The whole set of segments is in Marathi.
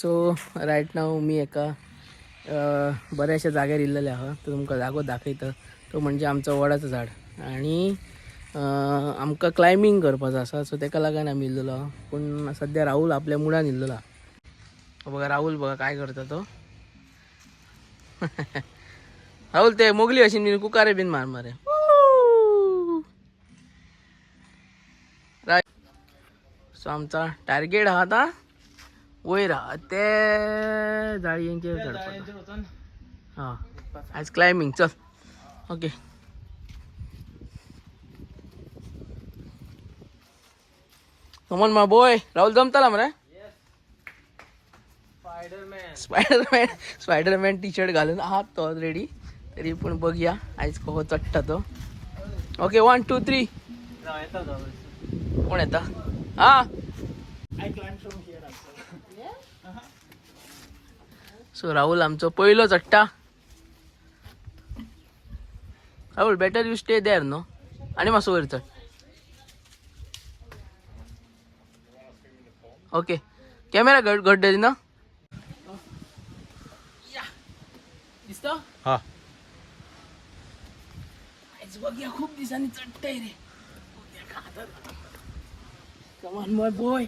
सो रायट नाव मी एका बऱ्याचशा जाग्यार इल्लेले आहा. तर तुमकां जागो दाखयता. तो म्हणजे आमचं वडाचं झाड आणि आमकां क्लायंबिंग करपाचो आसा. सो तेका लागून आमी इल्लेलो आहा. पूण सध्या राहुल आपल्या मुडान इल्लेलो आहा. बघा राहुल बघा काय करता तो. राहुल ते मोगली अशी बीन कुकारे बीन मार मारे. सो आमचा टार्गेट हा आता वयर हा ते जाळयांचेर चडपाचो. हा आज क्लायंबिंग चल. ओके कमॉन मा बॉय. राहुल जमतला मरे. स्पायडरमॅन टी शर्ट घालून आहात तो ऑलरेडी. तरी पण बघूया आज कसो चढता तो. ओके 1 2 3 कोण येता. हा सो राहुल आमचो पहिलो चडटा. Rahul better you stay there no. आणि मातसो वयर चड. ओके कॅमेरा घट दे ना. दिसतो हा आज बघूया खूप दिवसांनी चढतंय रे. Come on my boy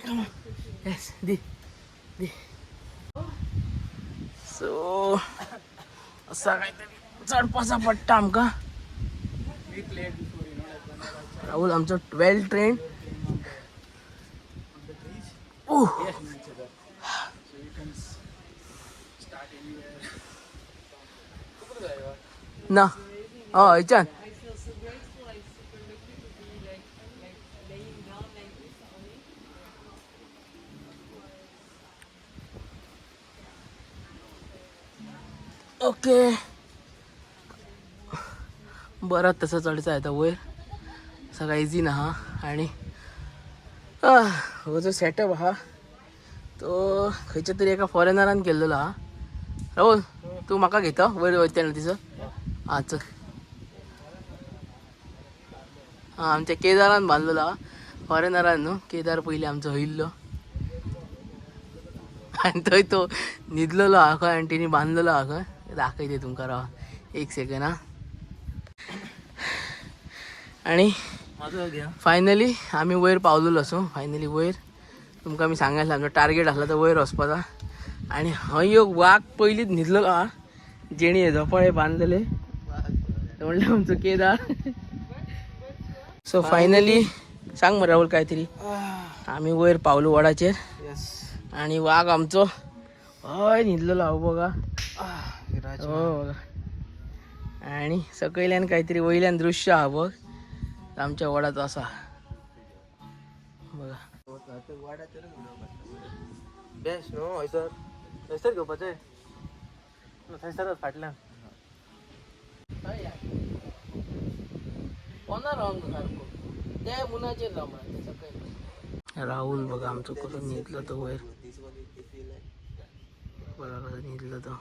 come on. Yes दे दे. सो असा काहीतरी चढपाचा पडटा आमकां. राहुल आमचो वेल ट्रेंड. ना हयच्यान ओके बरं तसं चढचा येता वयर. सगळं इझी ना हा. आणि हो जो सेटअप हा तो खंयच्या तरी एका फॉरेनरान केल्लेलो हा. राहुल तू म्हाका घेता वयर वयता ना तिचं. हा चल. हा आमच्या केदारान बांधलेलो हा. फॉरेनरान न्हू. केदार पयलीं आमचो हयिल्लो आनी थंय तो न्हिदलेलो हा खंय आनी तिने बांधलेलो हा खंय. दाखयते तुमकां राव एक सेकंड हा. आणि फायनली आम्ही वयर पावलेलो असो. फायनली वयर तुमकां मी सांगायला आमचो टार्गेट आसला तर वयर वचपाचा. आणि हय एक वाघ पयलींच न्हिदलेलो हा. जेणी झोपाळे बांधलेले म्हणलं आमचो केदार. सो फायनली सांग मग राहुल काहीतरी. आम्ही वयर पावलो वडाचेर आणि वाघ आमचो हय न्हिदलेलो हा बघा. हो बघा. आणि सकयल्यान काहीतरी वयल्यान दृश्य हा बघ आमच्या वडाचो असा बघा. बेस्ट नो हयसर थंयसर घेवपाचें थंयसरच फाटल्यान. कोणा रंग सारखो ते मुनाचेर राव म्हणा सकयल. राहुल बघा आमचो कसो न्हिदलो तो वयर. बघा कसो न्हिदलो तो.